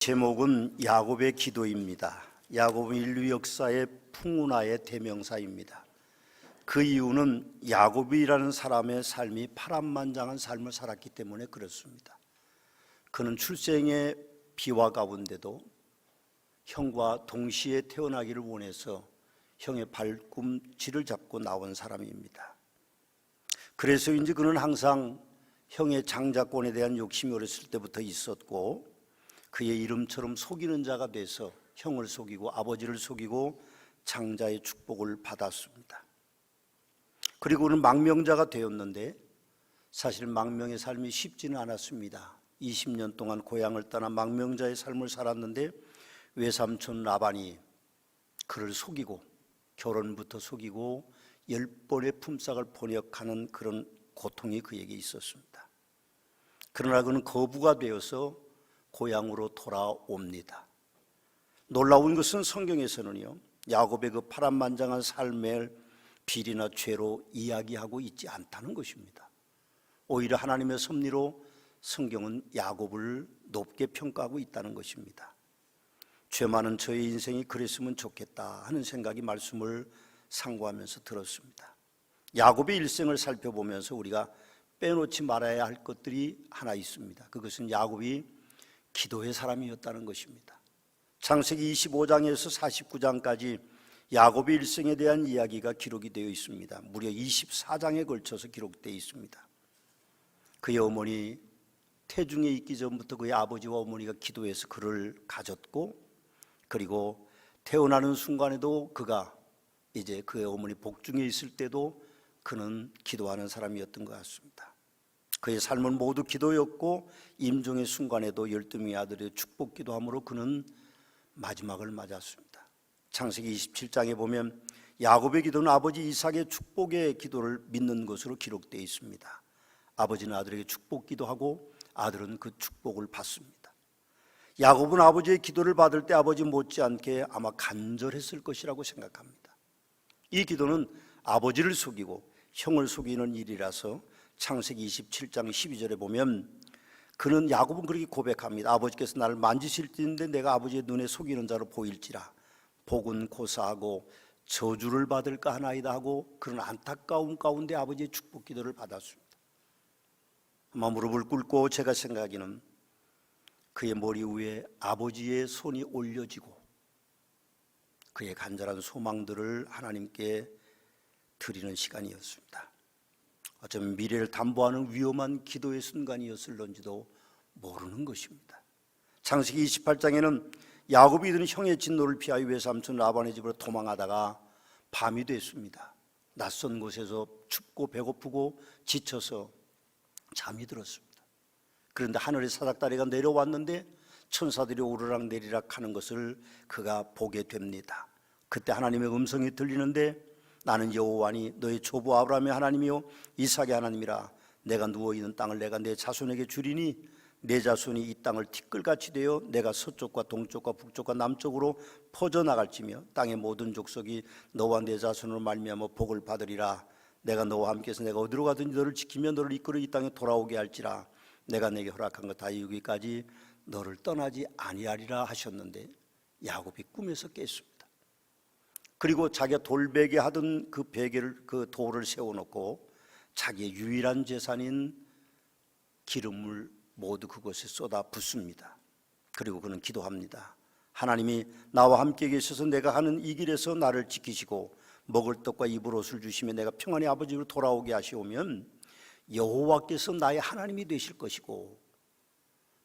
제목은 야곱의 기도입니다. 야곱은 인류 역사의 풍운하의 대명사입니다. 그 이유는 야곱이라는 사람의 삶이 파란만장한 삶을 살았기 때문에 그렇습니다. 그는 출생의 비화 가운데도 형과 동시에 태어나기를 원해서 형의 발꿈치를 잡고 나온 사람입니다. 그래서인지 그는 항상 형의 장자권에 대한 욕심이 어렸을 때부터 있었고, 그의 이름처럼 속이는 자가 돼서 형을 속이고 아버지를 속이고 장자의 축복을 받았습니다. 그리고 그는 망명자가 되었는데 사실 망명의 삶이 쉽지는 않았습니다. 20년 동안 고향을 떠나 망명자의 삶을 살았는데 외삼촌 라반이 그를 속이고 결혼부터 속이고 10번의 품삯을 번역하는 그런 고통이 그에게 있었습니다. 그러나 그는 거부가 되어서 고향으로 돌아옵니다. 놀라운 것은 성경에서는요, 야곱의 그 파란만장한 삶을 비리나 죄로 이야기하고 있지 않다는 것입니다. 오히려 하나님의 섭리로 성경은 야곱을 높게 평가하고 있다는 것입니다. 죄 많은 저의 인생이 그랬으면 좋겠다 하는 생각이 말씀을 상고하면서 들었습니다. 야곱의 일생을 살펴보면서 우리가 빼놓지 말아야 할 것들이 하나 있습니다. 그것은 야곱이 기도의 사람이었다는 것입니다. 창세기 25장에서 49장까지 야곱의 일생에 대한 이야기가 기록이 되어 있습니다. 무려 24장에 걸쳐서 기록되어 있습니다. 그의 어머니 태중에 있기 전부터 그의 아버지와 어머니가 기도해서 그를 가졌고, 그리고 태어나는 순간에도 그가 이제 그의 어머니 복중에 있을 때도 그는 기도하는 사람이었던 것 같습니다. 그의 삶은 모두 기도였고 임종의 순간에도 12명의 아들의 축복 기도함으로 그는 마지막을 맞았습니다. 창세기 27장에 보면 야곱의 기도는 아버지 이삭의 축복의 기도를 믿는 것으로 기록되어 있습니다. 아버지는 아들에게 축복 기도하고 아들은 그 축복을 받습니다. 야곱은 아버지의 기도를 받을 때 아버지 못지않게 아마 간절했을 것이라고 생각합니다. 이 기도는 아버지를 속이고 형을 속이는 일이라서 창세기 27장 12절에 보면 그는 야곱은 그렇게 고백합니다. 아버지께서 나를 만지실 때인데 내가 아버지의 눈에 속이는 자로 보일지라 복은 고사하고 저주를 받을까 하나이다 하고 그런 안타까운 가운데 아버지의 축복 기도를 받았습니다. 아마 무릎을 꿇고 제가 생각하기는 그의 머리 위에 아버지의 손이 올려지고 그의 간절한 소망들을 하나님께 드리는 시간이었습니다. 어쩌면 미래를 담보하는 위험한 기도의 순간이었을런지도 모르는 것입니다. 창세기 28장에는 야곱이 드는 형의 진노를 피하여 외삼촌 라반의 집으로 도망하다가 밤이 됐습니다. 낯선 곳에서 춥고 배고프고 지쳐서 잠이 들었습니다. 그런데 하늘의 사닥다리가 내려왔는데 천사들이 오르락 내리락 하는 것을 그가 보게 됩니다. 그때 하나님의 음성이 들리는데 나는 여호와니 너의 조부 아브라함의 하나님이요 이삭의 하나님이라. 내가 누워있는 땅을 내가 내 자손에게 주리니 내 자손이 이 땅을 티끌같이 되어 내가 서쪽과 동쪽과 북쪽과 남쪽으로 퍼져나갈지며 땅의 모든 족속이 너와 내 자손으로 말미암아 복을 받으리라. 내가 너와 함께해서 내가 어디로 가든지 너를 지키며 너를 이끌어 이 땅에 돌아오게 할지라. 내가 내게 허락한 것 다 이루기까지 너를 떠나지 아니하리라 하셨는데 야곱이 꿈에서 깼습니다. 그리고 자기가 돌베개 하던 그 베개를 그 돌을 세워놓고 자기의 유일한 재산인 기름을 모두 그곳에 쏟아 붓습니다. 그리고 그는 기도합니다. 하나님이 나와 함께 계셔서 내가 하는 이 길에서 나를 지키시고 먹을 떡과 입을 옷을 주시며 내가 평안히 아버지로 돌아오게 하시오면 여호와께서 나의 하나님이 되실 것이고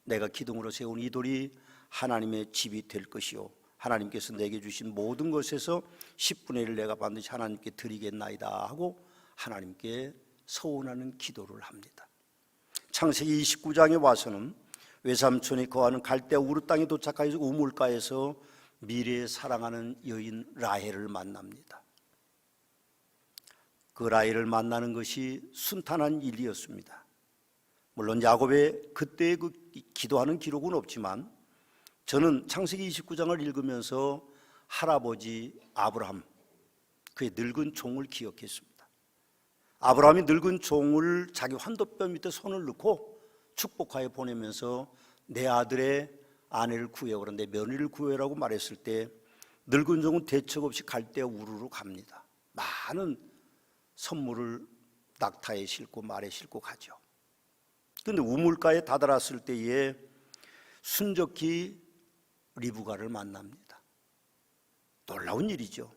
내가 기둥으로 세운 이 돌이 하나님의 집이 될 것이요 하나님께서 내게 주신 모든 것에서 10분의 1 내가 반드시 하나님께 드리겠나이다 하고 하나님께 서원하는 기도를 합니다. 창세기 29장에 와서는 외삼촌이 거하는 갈대아 우르 땅에 도착하여서 우물가에서 미래에 사랑하는 여인 라헬을 만납니다. 그 라헬을 만나는 것이 순탄한 일이었습니다. 물론 야곱의 그때의 그 기도하는 기록은 없지만 저는 창세기 29장을 읽으면서 할아버지 아브라함, 그의 늙은 종을 기억했습니다. 아브라함이 늙은 종을 자기 환도뼈 밑에 손을 넣고 축복하여 보내면서 내 아들의 아내를 구해오 그런데 며느리를 구해라고 말했을 때 늙은 종은 대책 없이 갈대와 우르르 갑니다. 많은 선물을 낙타에 싣고 말에 싣고 가죠. 그런데 우물가에 다다랐을 때에 순적히 리브가를 만납니다. 놀라운 일이죠.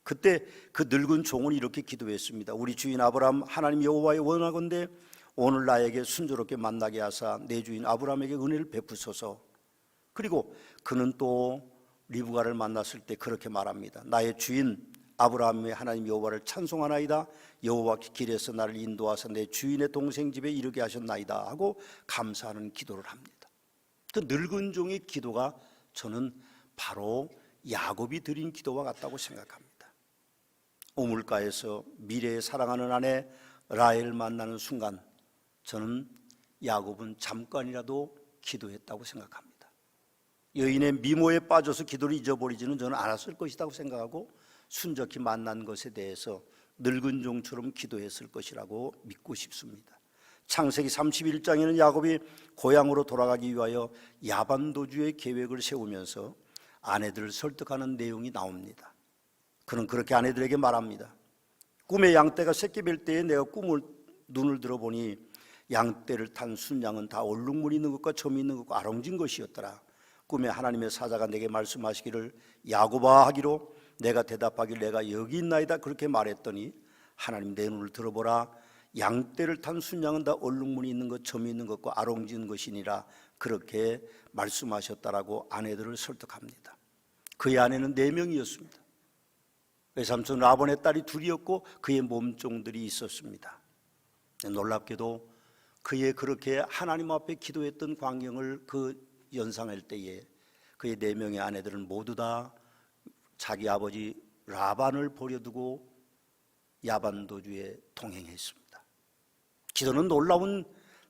그때 그 늙은 종은 이렇게 기도했습니다. 우리 주인 아브라함 하나님 여호와의 원하건대 오늘 나에게 순조롭게 만나게 하사 내 주인 아브라함에게 은혜를 베푸소서. 그리고 그는 또 리브가를 만났을 때 그렇게 말합니다. 나의 주인 아브라함의 하나님 여호와를 찬송하나이다. 여호와 길에서 나를 인도하사 내 주인의 동생 집에 이르게 하셨나이다 하고 감사하는 기도를 합니다. 그 늙은 종의 기도가 저는 바로 야곱이 드린 기도와 같다고 생각합니다. 우물가에서 미래에 사랑하는 아내 라헬을 만나는 순간 저는 야곱은 잠깐이라도 기도했다고 생각합니다. 여인의 미모에 빠져서 기도를 잊어버리지는 저는 않았을 것이라고 생각하고 순적히 만난 것에 대해서 늙은 종처럼 기도했을 것이라고 믿고 싶습니다. 창세기 31장에는 야곱이 고향으로 돌아가기 위하여 야반도주의 계획을 세우면서 아내들을 설득하는 내용이 나옵니다. 그는 그렇게 아내들에게 말합니다. 꿈에 양떼가 새끼 뵐 때에 내가 눈을 들어보니 양떼를 탄 순양은 다 얼룩무늬 있는 것과 점이 있는 것과 아롱진 것이었더라. 꿈에 하나님의 사자가 내게 말씀하시기를 야곱아 하기로 내가 대답하길 내가 여기 있나이다 그렇게 말했더니 하나님 내 눈을 들어보라. 양떼를 탄 순양은 다 얼룩무늬 있는 것, 점이 있는 것과 아롱진 것이니라 그렇게 말씀하셨다라고 아내들을 설득합니다. 그의 아내는 4명이었습니다. 외삼촌 라본의 딸이 2이었고 그의 몸종들이 있었습니다. 놀랍게도 그의 그렇게 하나님 앞에 기도했던 광경을 연상할 때에 그의 4명의 아내들은 모두 다 자기 아버지 라반을 버려두고 야반도주에 동행했습니다. 기도는 놀라운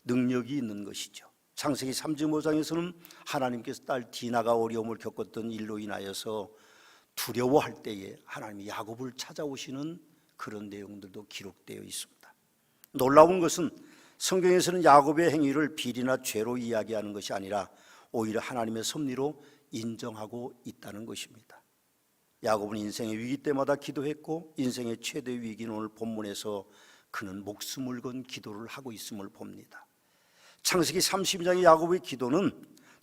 능력이 있는 것이죠. 창세기 35장에서는 하나님께서 딸 디나가 어려움을 겪었던 일로 인하여서 두려워할 때에 하나님이 야곱을 찾아오시는 그런 내용들도 기록되어 있습니다. 놀라운 것은 성경에서는 야곱의 행위를 비리나 죄로 이야기하는 것이 아니라 오히려 하나님의 섭리로 인정하고 있다는 것입니다. 야곱은 인생의 위기 때마다 기도했고 인생의 최대 위기는 오늘 본문에서 그는 목숨을 건 기도를 하고 있음을 봅니다. 창세기 32장의 야곱의 기도는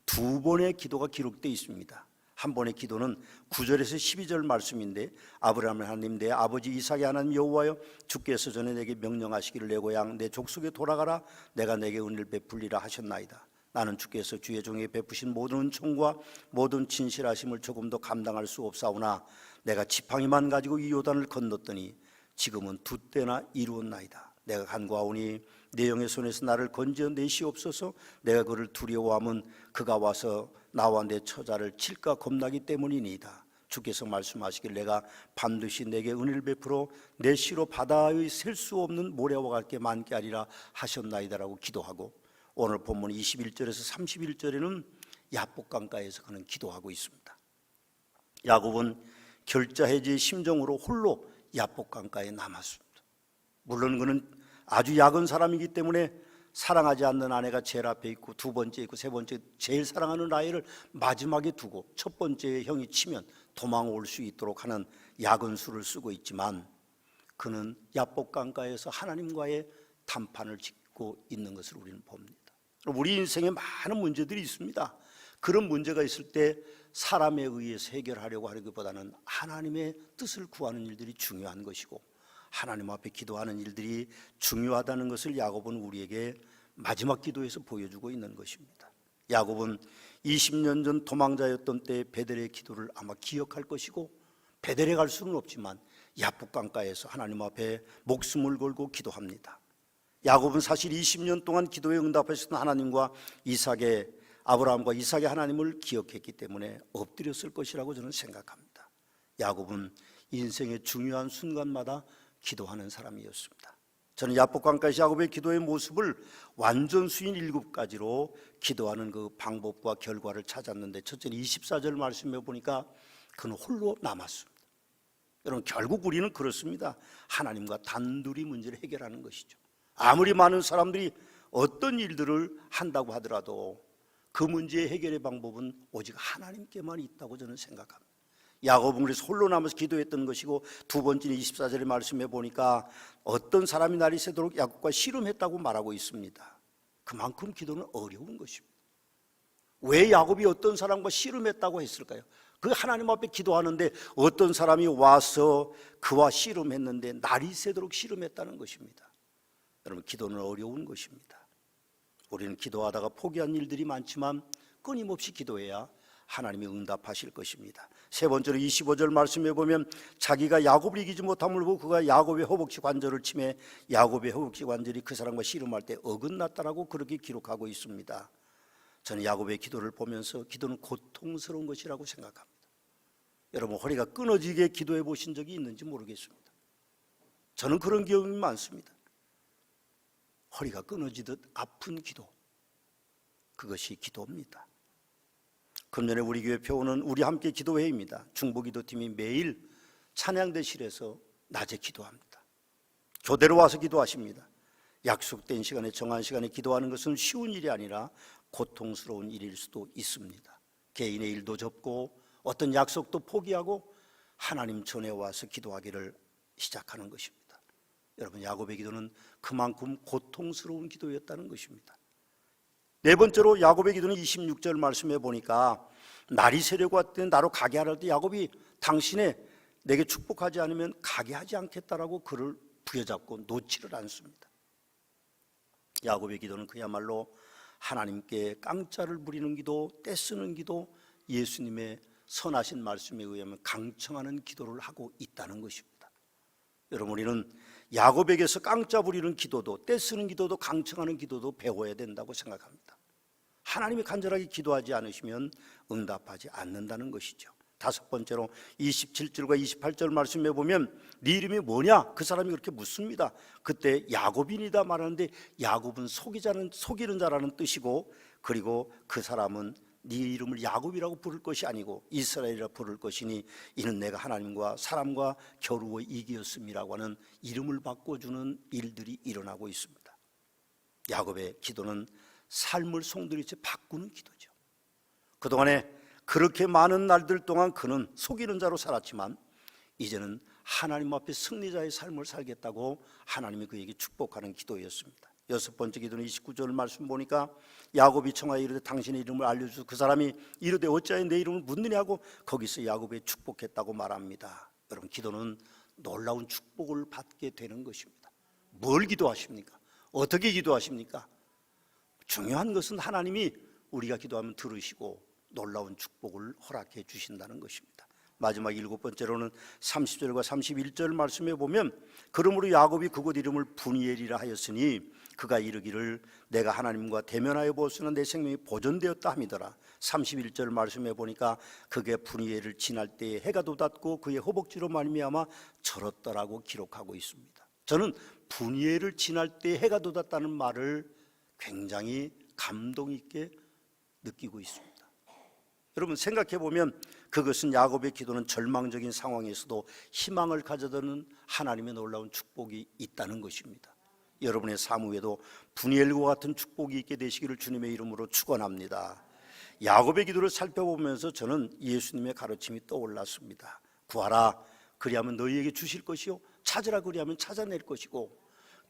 2번의 기도가 기록되어 있습니다. 한 번의 기도는 9절에서 12절 말씀인데 아브라함의 하나님 내 아버지 이삭의 하나님 여호와여 주께서 전에 내게 명령하시기를 내 고향 내 족속에 돌아가라 내가 내게 은혜를 베풀리라 하셨나이다. 나는 주께서 주의 종에게 베푸신 모든 은총과 모든 진실하심을 조금도 감당할 수 없사오나 내가 지팡이만 가지고 이 요단을 건넜더니 지금은 2때나 이루었나이다. 내가 간구하오니 내 영의 손에서 나를 건져 내시옵소서. 내가 그를 두려워하면 그가 와서 나와 내 처자를 칠까 겁나기 때문이니이다. 주께서 말씀하시길 내가 반드시 내게 은혜를 베풀어 내 시로 바다의 셀 수 없는 모래와 같게 많게 하리라 하셨나이다라고 기도하고 오늘 본문 21절에서 31절에는 야복강가에서 그는 기도하고 있습니다. 야곱은 결자해지의 심정으로 홀로 야복강가에 남았습니다. 물론 그는 아주 약은 사람이기 때문에 사랑하지 않는 아내가 제일 앞에 있고 2번째 있고 3번째 제일 사랑하는 라헬을 마지막에 두고 첫 번째 형이 치면 도망올 수 있도록 하는 약은 수를 쓰고 있지만 그는 야복강가에서 하나님과의 담판을 짓고 있는 것을 우리는 봅니다. 우리 인생에 많은 문제들이 있습니다. 그런 문제가 있을 때 사람에 의해서 해결하려고 하기보다는 하나님의 뜻을 구하는 일들이 중요한 것이고 하나님 앞에 기도하는 일들이 중요하다는 것을 야곱은 우리에게 마지막 기도에서 보여주고 있는 것입니다. 야곱은 20년 전 도망자였던 때 베델의 기도를 아마 기억할 것이고 베델에 갈 수는 없지만 야복강가에서 하나님 앞에 목숨을 걸고 기도합니다. 야곱은 사실 20년 동안 기도에 응답하셨던 하나님과 아브라함과 이삭의 하나님을 기억했기 때문에 엎드렸을 것이라고 저는 생각합니다. 야곱은 인생의 중요한 순간마다 기도하는 사람이었습니다. 저는 야복강가에서 야곱의 기도의 모습을 완전수인 7가지로 기도하는 그 방법과 결과를 찾았는데 첫째는 24절 말씀해 보니까 그는 홀로 남았습니다. 여러분 결국 우리는 그렇습니다. 하나님과 단둘이 문제를 해결하는 것이죠. 아무리 많은 사람들이 어떤 일들을 한다고 하더라도 그 문제의 해결의 방법은 오직 하나님께만 있다고 저는 생각합니다. 야곱은 그래서 홀로 남아서 기도했던 것이고, 두 번째는 24절의 말씀에 보니까 어떤 사람이 날이 새도록 야곱과 씨름했다고 말하고 있습니다. 그만큼 기도는 어려운 것입니다. 왜 야곱이 어떤 사람과 씨름했다고 했을까요? 그 하나님 앞에 기도하는데 어떤 사람이 와서 그와 씨름했는데 날이 새도록 씨름했다는 것입니다. 여러분, 기도는 어려운 것입니다. 우리는 기도하다가 포기한 일들이 많지만 끊임없이 기도해야 하나님이 응답하실 것입니다. 세 번째로 25절 말씀에 보면 자기가 야곱을 이기지 못함을 보고 그가 야곱의 허벅지 관절을 치매 야곱의 허벅지 관절이 그 사람과 씨름할 때 어긋났다라고 그렇게 기록하고 있습니다. 저는 야곱의 기도를 보면서 기도는 고통스러운 것이라고 생각합니다. 여러분, 허리가 끊어지게 기도해 보신 적이 있는지 모르겠습니다. 저는 그런 경험이 많습니다. 허리가 끊어지듯 아픈 기도, 그것이 기도입니다. 금년에 우리 교회 표오는 우리 함께 기도회입니다. 중보기도팀이 매일 찬양대실에서 낮에 기도합니다. 교대로 와서 기도하십니다. 약속된 시간에, 정한 시간에 기도하는 것은 쉬운 일이 아니라 고통스러운 일일 수도 있습니다. 개인의 일도 접고 어떤 약속도 포기하고 하나님 전에 와서 기도하기를 시작하는 것입니다. 여러분, 야곱의 기도는 그만큼 고통스러운 기도였다는 것입니다. 네 번째로 야곱의 기도는 26절 말씀에 보니까 날이 새려고 할 때 나로 가게 하라 할 때 야곱이 당신의 내게 축복하지 않으면 가게 하지 않겠다라고 그를 부여잡고 놓지를 않습니다. 야곱의 기도는 그야말로 하나님께 깡짜를 부리는 기도, 떼쓰는 기도, 예수님의 선하신 말씀에 의하면 강청하는 기도를 하고 있다는 것입니다. 여러분, 우리는 야곱에게서 깡짜 부리는 기도도, 떼쓰는 기도도, 강청하는 기도도 배워야 된다고 생각합니다. 하나님이 간절하게 기도하지 않으시면 응답하지 않는다는 것이죠. 다섯 번째로 27절과 28절 말씀에 보면 네 이름이 뭐냐? 그 사람이 그렇게 묻습니다. 그때 야곱인이다 말하는데 야곱은 속이는 자라는 뜻이고, 그리고 그 사람은 네 이름을 야곱이라고 부를 것이 아니고 이스라엘이라 부를 것이니 이는 내가 하나님과 사람과 겨루어 이기었음이라고 하는 이름을 바꿔주는 일들이 일어나고 있습니다. 야곱의 기도는 삶을 송두리째 바꾸는 기도죠. 그동안에 그렇게 많은 날들 동안 그는 속이는 자로 살았지만 이제는 하나님 앞에 승리자의 삶을 살겠다고 하나님이 그에게 축복하는 기도였습니다. 여섯 번째 기도는 29절 말씀 보니까 야곱이 청하여 이르되 당신의 이름을 알려주소. 그 사람이 이르되 어찌하여 내 이름을 묻느냐고 거기서 야곱에 축복했다고 말합니다. 여러분, 기도는 놀라운 축복을 받게 되는 것입니다. 뭘 기도하십니까? 어떻게 기도하십니까? 중요한 것은 하나님이 우리가 기도하면 들으시고 놀라운 축복을 허락해 주신다는 것입니다. 마지막 일곱 번째로는 30절과 31절 말씀에 보면 그러므로 야곱이 그곳 이름을 브니엘이라 하였으니 그가 이르기를 내가 하나님과 대면하여 보았으나 내 생명이 보존되었다 함이더라. 31절 말씀에 보니까 그게 브니엘을 지날 때에 해가 돋았고 그의 허벅지로 말미암아 절었더라고 기록하고 있습니다. 저는 브니엘을 지날 때 해가 돋았다는 말을 굉장히 감동 있게 느끼고 있습니다. 여러분, 생각해 보면 그것은 야곱의 기도는 절망적인 상황에서도 희망을 가져다는 하나님의 놀라운 축복이 있다는 것입니다. 여러분의 사무에도 브니엘과 같은 축복이 있게 되시기를 주님의 이름으로 축원합니다. 야곱의 기도를 살펴보면서 저는 예수님의 가르침이 떠올랐습니다. 구하라 그리하면 너희에게 주실 것이요 찾으라 그리하면 찾아낼 것이고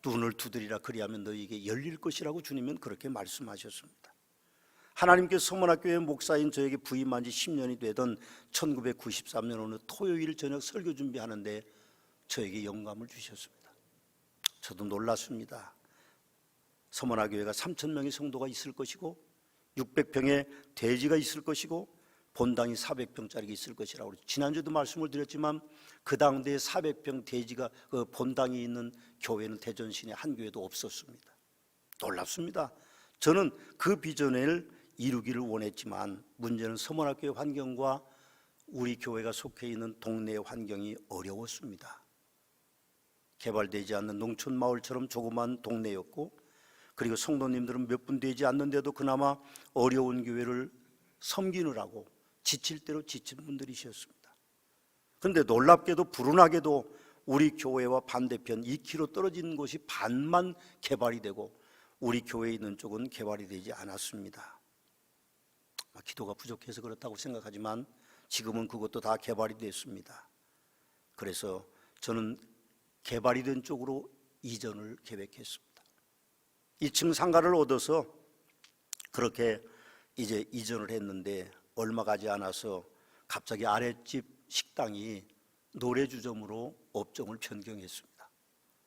눈을 두드리라 그리하면 너희에게 열릴 것이라고 주님은 그렇게 말씀하셨습니다. 하나님께서 서문학교의 목사인 저에게 부임한 지 10년이 되던 1993년 어느 토요일 저녁 설교 준비하는데 저에게 영감을 주셨습니다. 저도 놀랐습니다. 서문학교회가 3,000명의 성도가 있을 것이고 600평의 대지가 있을 것이고 본당이 400평짜리가 있을 것이라고 지난주에도 말씀을 드렸지만 그 당대에 400평 대지가 그 본당이 있는 교회는 대전 시내 한 교회도 없었습니다. 놀랍습니다. 저는 그 비전을 이루기를 원했지만 문제는 서문학교의 환경과 우리 교회가 속해 있는 동네의 환경이 어려웠습니다. 개발되지 않는 농촌 마을처럼 조그만 동네였고 그리고 성도님들은 몇 분 되지 않는데도 그나마 어려운 교회를 섬기느라고 지칠 대로 지친 분들이셨습니다. 그런데 놀랍게도 불운하게도 우리 교회와 반대편 2km 떨어진 곳이 반만 개발이 되고 우리 교회에 있는 쪽은 개발이 되지 않았습니다. 기도가 부족해서 그렇다고 생각하지만 지금은 그것도 다 개발이 됐습니다. 그래서 저는 개발이 된 쪽으로 이전을 계획했습니다. 2층 상가를 얻어서 그렇게 이제 이전을 했는데 얼마 가지 않아서 갑자기 아랫집 식당이 노래주점으로 업종을 변경했습니다.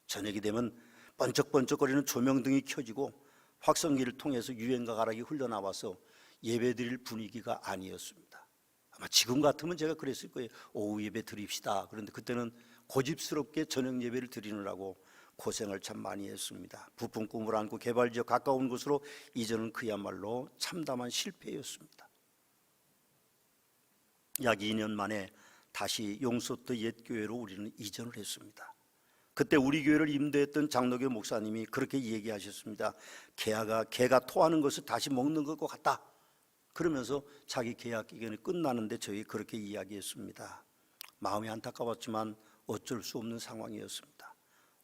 저녁이 되면 번쩍번쩍거리는 조명등이 켜지고 확성기를 통해서 유행가 가락이 흘러나와서 예배드릴 분위기가 아니었습니다. 아마 지금 같으면 제가 그랬을 거예요. 오후 예배 드립시다. 그런데 그때는 고집스럽게 저녁 예배를 드리느라고 고생을 참 많이 했습니다. 부푼 꿈을 안고 개발지역 가까운 곳으로 이전은 그야말로 참담한 실패였습니다. 약 2년 만에 다시 용서터 옛교회로 우리는 이전을 했습니다. 그때 우리 교회를 임대했던 장로교 목사님이 그렇게 얘기하셨습니다. 개가 토하는 것을 다시 먹는 것 같다. 그러면서 자기 계약 기간이 끝나는데 저희 그렇게 이야기했습니다. 마음이 안타까웠지만 어쩔 수 없는 상황이었습니다.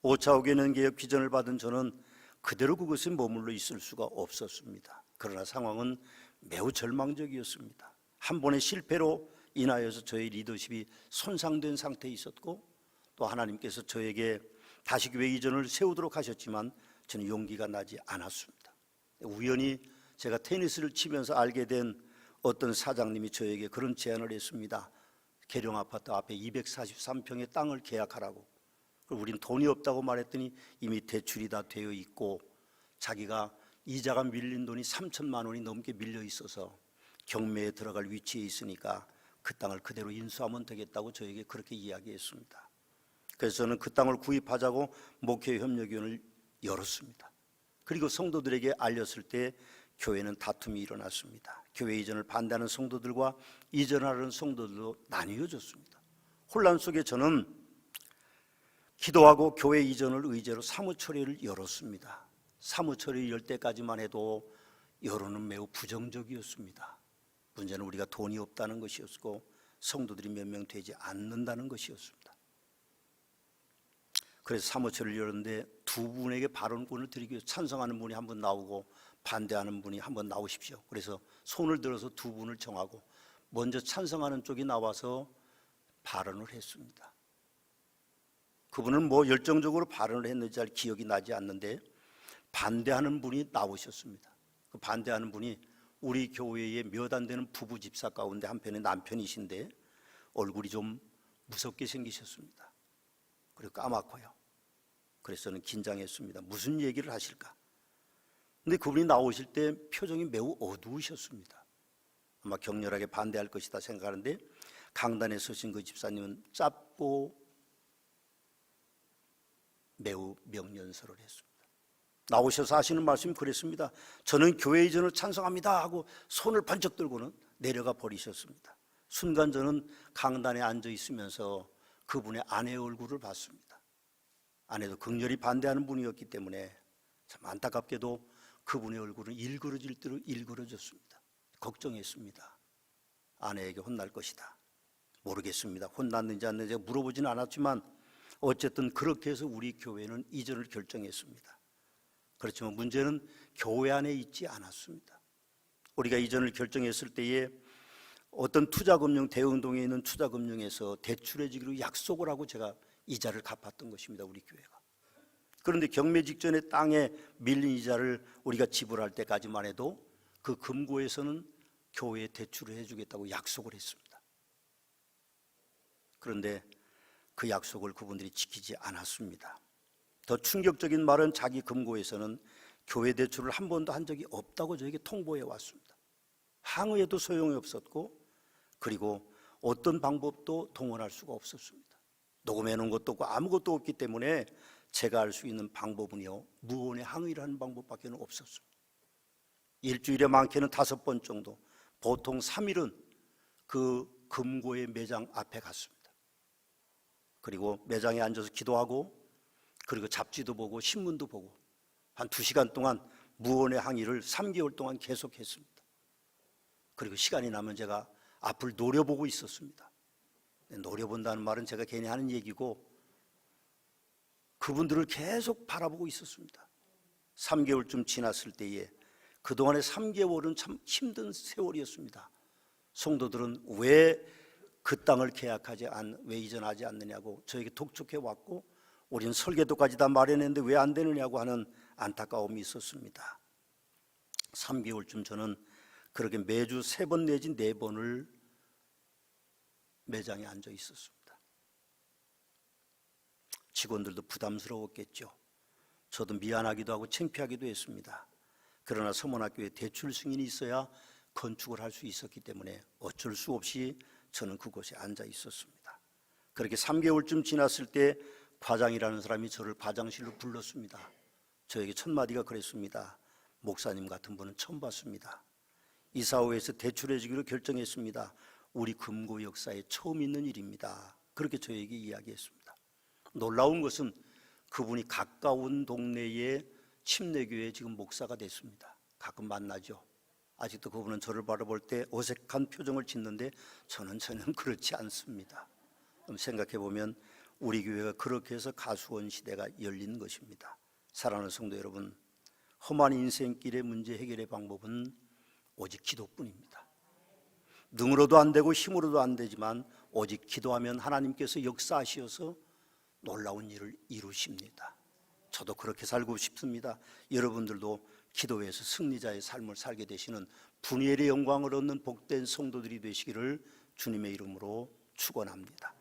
5차 5개년 개혁 비전을 받은 저는 그대로 그것에 머물러 있을 수가 없었습니다. 그러나 상황은 매우 절망적이었습니다. 한 번의 실패로 인하여서 저의 리더십이 손상된 상태에 있었고 또 하나님께서 저에게 다시 교회 이전을 세우도록 하셨지만 저는 용기가 나지 않았습니다. 우연히 제가 테니스를 치면서 알게 된 어떤 사장님이 저에게 그런 제안을 했습니다. 계룡 아파트 앞에 243평의 땅을 계약하라고. 우린 돈이 없다고 말했더니 이미 대출이 다 되어 있고 자기가 이자가 밀린 돈이 3천만 원이 넘게 밀려 있어서 경매에 들어갈 위치에 있으니까 그 땅을 그대로 인수하면 되겠다고 저에게 그렇게 이야기했습니다. 그래서 저는 그 땅을 구입하자고 목회협력위원회를 열었습니다. 그리고 성도들에게 알렸을 때 교회는 다툼이 일어났습니다. 교회 이전을 반대하는 성도들과 이전하려는 성도들도 나뉘어졌습니다. 혼란 속에 저는 기도하고 교회 이전을 의제로 사무처리를 열었습니다. 사무처리 열 때까지만 해도 여론은 매우 부정적이었습니다. 문제는 우리가 돈이 없다는 것이었고 성도들이 몇 명 되지 않는다는 것이었습니다. 그래서 사무처리를 열었는데 두 분에게 발언권을 드리기 위해서 찬성하는 분이 한 분 나오고 반대하는 분이 한 번 나오십시오. 그래서 손을 들어서 두 분을 정하고 먼저 찬성하는 쪽이 나와서 발언을 했습니다. 그분은 뭐 열정적으로 발언을 했는지 잘 기억이 나지 않는데 반대하는 분이 나오셨습니다. 그 반대하는 분이 우리 교회의 몇 안 되는 부부 집사 가운데 한편의 남편이신데 얼굴이 좀 무섭게 생기셨습니다. 그리고 까맣고요. 그래서 저는 긴장했습니다. 무슨 얘기를 하실까? 근데 그분이 나오실 때 표정이 매우 어두우셨습니다. 아마 격렬하게 반대할 것이다 생각하는데 강단에 서신 그 집사님은 짧고 매우 명령설을 했습니다. 나오셔서 하시는 말씀이 그랬습니다. 저는 교회 이전을 찬성합니다 하고 손을 번쩍 들고는 내려가 버리셨습니다. 순간 저는 강단에 앉아 있으면서 그분의 아내의 얼굴을 봤습니다. 아내도 극렬히 반대하는 분이었기 때문에 참 안타깝게도 그분의 얼굴은 일그러질 대로 일그러졌습니다. 걱정했습니다. 아내에게 혼날 것이다. 모르겠습니다. 혼났는지 안 했는지 물어보지는 않았지만 어쨌든 그렇게 해서 우리 교회는 이전을 결정했습니다. 그렇지만 문제는 교회 안에 있지 않았습니다. 우리가 이전을 결정했을 때에 어떤 투자금융 대응동에 있는 투자금융에서 대출해주기로 약속을 하고 제가 이자를 갚았던 것입니다. 우리 교회가. 그런데 경매 직전에 땅에 밀린 이자를 우리가 지불할 때까지만 해도 그 금고에서는 교회에 대출을 해주겠다고 약속을 했습니다. 그런데 그 약속을 그분들이 지키지 않았습니다. 더 충격적인 말은 자기 금고에서는 교회 대출을 한 번도 한 적이 없다고 저에게 통보해 왔습니다. 항의해도 소용이 없었고 그리고 어떤 방법도 동원할 수가 없었습니다. 녹음해 놓은 것도 없고 아무것도 없기 때문에 제가 알 수 있는 방법은요 무언의 항의를 하는 방법밖에 없었습니다. 일주일에 많게는 5번 정도, 보통 3일은 그 금고의 매장 앞에 갔습니다. 그리고 매장에 앉아서 기도하고 그리고 잡지도 보고 신문도 보고 한 2시간 동안 무언의 항의를 3개월 동안 계속했습니다. 그리고 시간이 나면 제가 앞을 노려보고 있었습니다. 노려본다는 말은 제가 괜히 하는 얘기고 그분들을 계속 바라보고 있었습니다. 3개월쯤 지났을 때에 그동안의 3개월은 참 힘든 세월이었습니다. 성도들은 왜 그 땅을 왜 이전하지 않느냐고 저에게 독촉해 왔고, 우리는 설계도까지 다 마련했는데 왜 안 되느냐고 하는 안타까움이 있었습니다. 3개월쯤 저는 그렇게 매주 3번 내지 4번을 매장에 앉아 있었습니다. 직원들도 부담스러웠겠죠. 저도 미안하기도 하고 창피하기도 했습니다. 그러나 서문학교에 대출 승인이 있어야 건축을 할 수 있었기 때문에 어쩔 수 없이 저는 그곳에 앉아 있었습니다. 그렇게 3개월쯤 지났을 때 과장이라는 사람이 저를 과장실로 불렀습니다. 저에게 첫 마디가 그랬습니다. 목사님 같은 분은 처음 봤습니다. 이사회에서 대출해 주기로 결정했습니다. 우리 금고 역사에 처음 있는 일입니다. 그렇게 저에게 이야기했습니다. 놀라운 것은 그분이 가까운 동네의 침례교회에 지금 목사가 됐습니다. 가끔 만나죠. 아직도 그분은 저를 바라볼 때 어색한 표정을 짓는데 저는 전혀 그렇지 않습니다. 생각해 보면 우리 교회가 그렇게 해서 가수원 시대가 열린 것입니다. 사랑하는 성도 여러분, 험한 인생길의 문제 해결의 방법은 오직 기도뿐입니다. 능으로도 안 되고 힘으로도 안 되지만 오직 기도하면 하나님께서 역사하셔서 놀라운 일을 이루십니다. 저도 그렇게 살고 싶습니다. 여러분들도 기도에서 승리자의 삶을 살게 되시는 분이엘의 영광을 얻는 복된 성도들이 되시기를 주님의 이름으로 축원합니다.